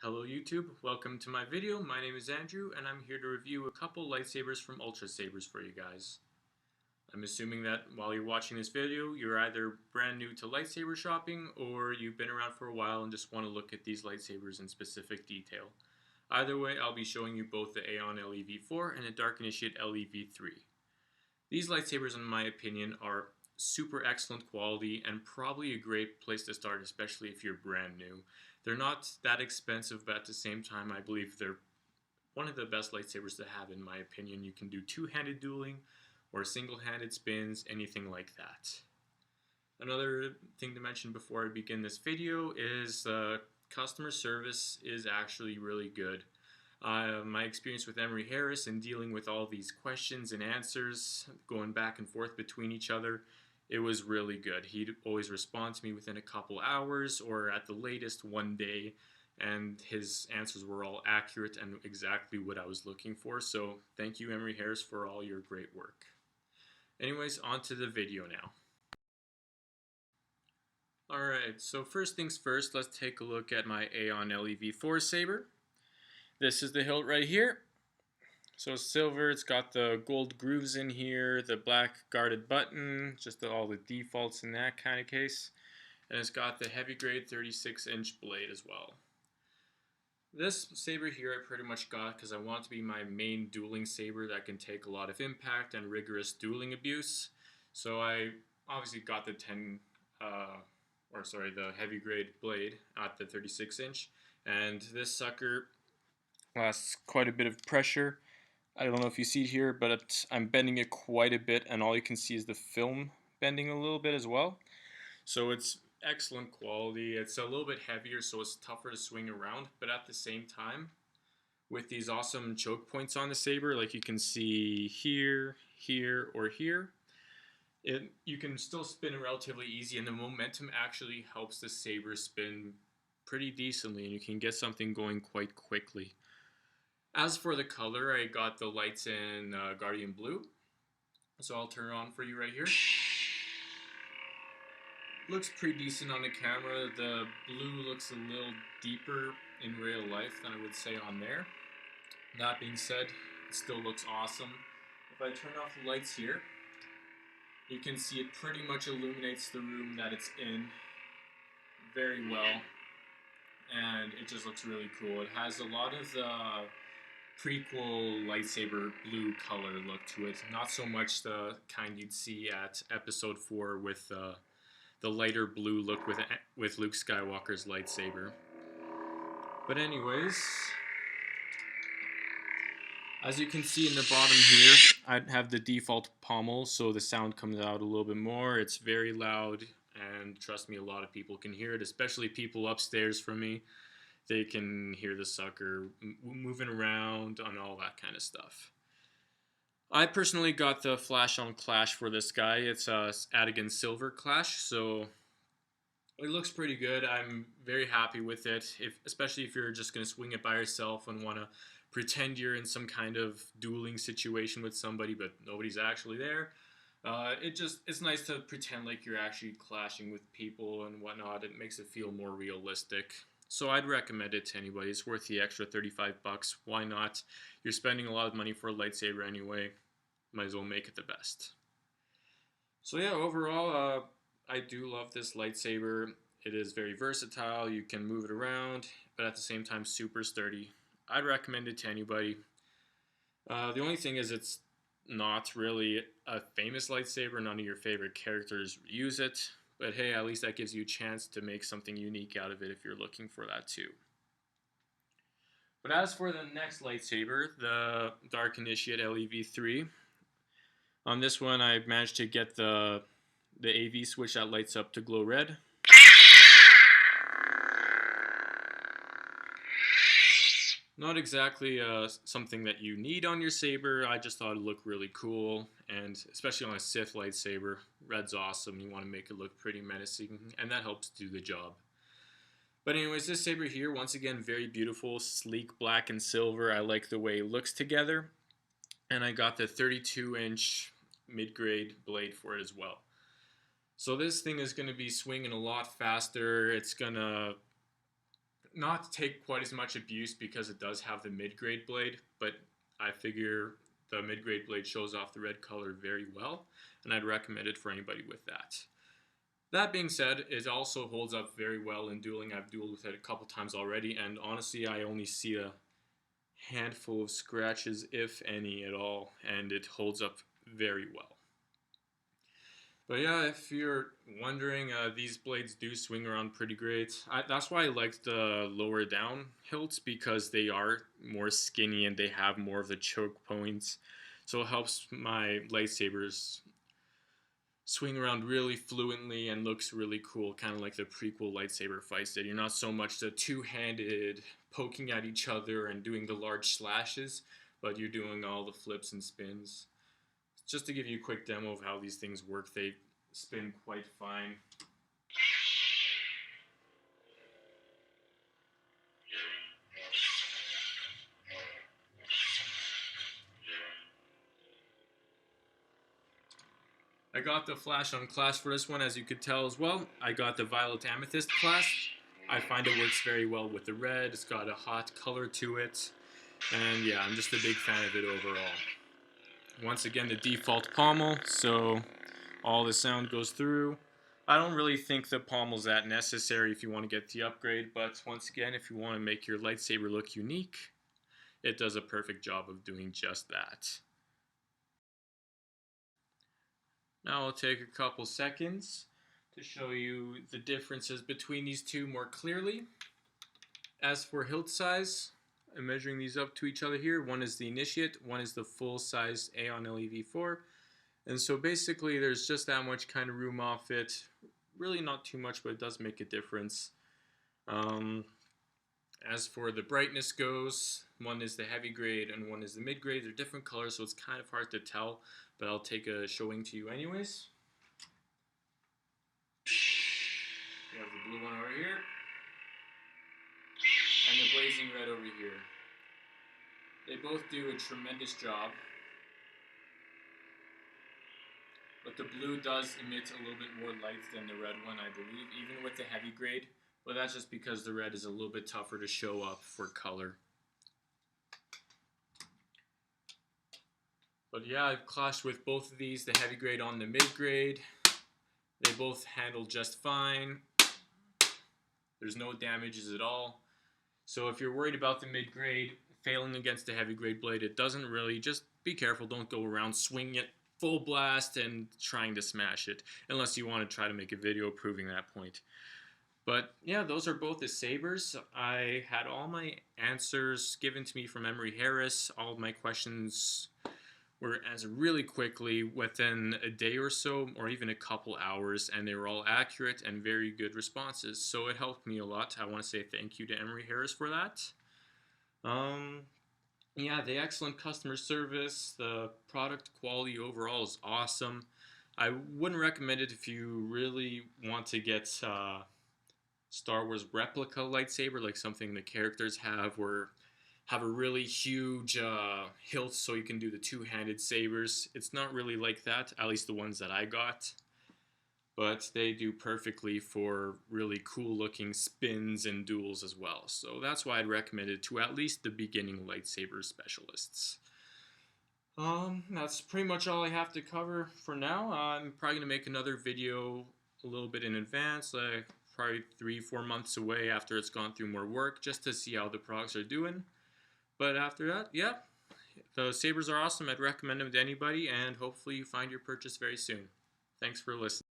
Hello YouTube, welcome to my video. My name is Andrew and I'm here to review a couple lightsabers from UltraSabers for you guys. I'm assuming that while you're watching this video, you're either brand new to lightsaber shopping or you've been around for a while and just want to look at these lightsabers in specific detail. Either way, I'll be showing you both the Aeon Le V4 and the Dark Initiate Le V3. These lightsabers, in my opinion, are super excellent quality and probably a great place to start, especially if you're brand new. They're not that expensive, but at the same time, I believe they're one of the best lightsabers to have, in my opinion. You can do two-handed dueling or single-handed spins, anything like that. Another thing to mention before I begin this video is customer service is actually really good. My experience with Emory Harris and dealing with all these questions and answers going back and forth between each other, it was really good. He'd always respond to me within a couple hours or at the latest one day, and his answers were all accurate and exactly what I was looking for. So thank you, Emory Harris, for all your great work. Anyways, on to the video now. Alright, so first things first, let's take a look at my Aeon Le V4 saber. This is the hilt right here. So silver, it's got the gold grooves in here, the black guarded button, just all the defaults in that kind of case. And it's got the heavy grade 36-inch blade as well. This saber here I pretty much got because I want to be my main dueling saber that can take a lot of impact and rigorous dueling abuse. So I obviously got the the heavy grade blade at the 36-inch, and this sucker lasts quite a bit of pressure. I don't know if you see it here, but I'm bending it quite a bit, and all you can see is the film bending a little bit as well. So it's excellent quality. It's a little bit heavier, so it's tougher to swing around, but at the same time, with these awesome choke points on the saber, like you can see here, here, or here, you can still spin it relatively easy, and the momentum actually helps the saber spin pretty decently, and you can get something going quite quickly. As for the color, I got the lights in Guardian Blue, so I'll turn it on for you right here. Looks pretty decent on the camera. The blue looks a little deeper in real life than I would say on there. That being said, it still looks awesome. If I turn off the lights here, you can see it pretty much illuminates the room that it's in very well, and it just looks really cool. It has a lot of the prequel lightsaber blue color look to it, not so much the kind you'd see at episode 4 with the lighter blue look with Luke Skywalker's lightsaber. But anyways, as you can see in the bottom here, I have the default pommel, so the sound comes out a little bit more. It's very loud, and trust me, a lot of people can hear it, especially people upstairs from me. They can hear the sucker moving around and all that kind of stuff. I personally got the flash on clash for this guy. It's a Adigan Silver Clash, so it looks pretty good. I'm very happy with it, especially if you're just going to swing it by yourself and want to pretend you're in some kind of dueling situation with somebody, but nobody's actually there. It's nice to pretend like you're actually clashing with people and whatnot. It makes it feel more realistic. So I'd recommend it to anybody. It's worth the extra 35 bucks. Why not? You're spending a lot of money for a lightsaber anyway. Might as well make it the best. So yeah, overall, I do love this lightsaber. It is very versatile. You can move it around, but at the same time, super sturdy. I'd recommend it to anybody. The only thing is it's not really a famous lightsaber. None of your favorite characters use it. But hey, at least that gives you a chance to make something unique out of it if you're looking for that too. But as for the next lightsaber, the Dark Initiate Le V3, on this one I managed to get the AV switch that lights up to glow red. Not exactly something that you need on your saber. I just thought it looked really cool, and especially on a Sith lightsaber, red's awesome. You want to make it look pretty menacing, and that helps do the job. But anyways, this saber here, once again, very beautiful, sleek black and silver. I like the way it looks together, and I got the 32-inch mid-grade blade for it as well. So this thing is going to be swinging a lot faster. It's going to not to take quite as much abuse because it does have the mid-grade blade, but I figure the mid-grade blade shows off the red color very well, and I'd recommend it for anybody with that. That being said, it also holds up very well in dueling. I've dueled with it a couple times already, and honestly, I only see a handful of scratches, if any at all, and it holds up very well. But yeah, if you're wondering, these blades do swing around pretty great. That's why I like the lower down hilts, because they are more skinny and they have more of the choke points. So it helps my lightsabers swing around really fluently and looks really cool, kind of like the prequel lightsaber fights did. You're not so much the two-handed poking at each other and doing the large slashes, but you're doing all the flips and spins. Just to give you a quick demo of how these things work, they spin quite fine. I got the flash on class for this one, as you could tell as well. I got the violet amethyst class. I find it works very well with the red. It's got a hot color to it. And yeah, I'm just a big fan of it overall. Once again, the default pommel, so all the sound goes through. I don't really think the pommel's that necessary if you want to get the upgrade, but once again, if you want to make your lightsaber look unique, it does a perfect job of doing just that. Now I'll take a couple seconds to show you the differences between these two more clearly. As for hilt size, I'm measuring these up to each other here. One is the Initiate, one is the full-size Aeon Le V4. And so basically there's just that much kind of room off it. Really not too much, but it does make a difference. As for the brightness goes, one is the heavy grade and one is the mid grade. They're different colors, so it's kind of hard to tell, but I'll take a showing to you anyways. We have the blue one over here, and the blazing red over here. They both do a tremendous job, but the blue does emit a little bit more light than the red one, I believe, even with the heavy grade, but that's just because the red is a little bit tougher to show up for color. But yeah, I've clashed with both of these, the heavy grade on the mid grade. They both handle just fine. There's no damages at all. So if you're worried about the mid grade failing against the heavy grade blade, it doesn't really, just be careful, don't go around swinging it full blast and trying to smash it, unless you want to try to make a video proving that point. But yeah, those are both the sabers. I had all my answers given to me from Emory Harris. All of my questions were answered really quickly within a day or so, or even a couple hours, and they were all accurate and very good responses. So it helped me a lot. I want to say thank you to Emory Harris for that. Yeah, the excellent customer service, the product quality overall is awesome. I wouldn't recommend it if you really want to get Star Wars replica lightsaber, like something the characters have, or have a really huge hilt so you can do the two-handed sabers. It's not really like that, at least the ones that I got. But they do perfectly for really cool-looking spins and duels as well. So that's why I'd recommend it to at least the beginning lightsaber specialists. That's pretty much all I have to cover for now. I'm probably going to make another video a little bit in advance, like probably 3-4 months away after it's gone through more work, just to see how the products are doing. But after that, yeah, the sabers are awesome. I'd recommend them to anybody, and hopefully you find your purchase very soon. Thanks for listening.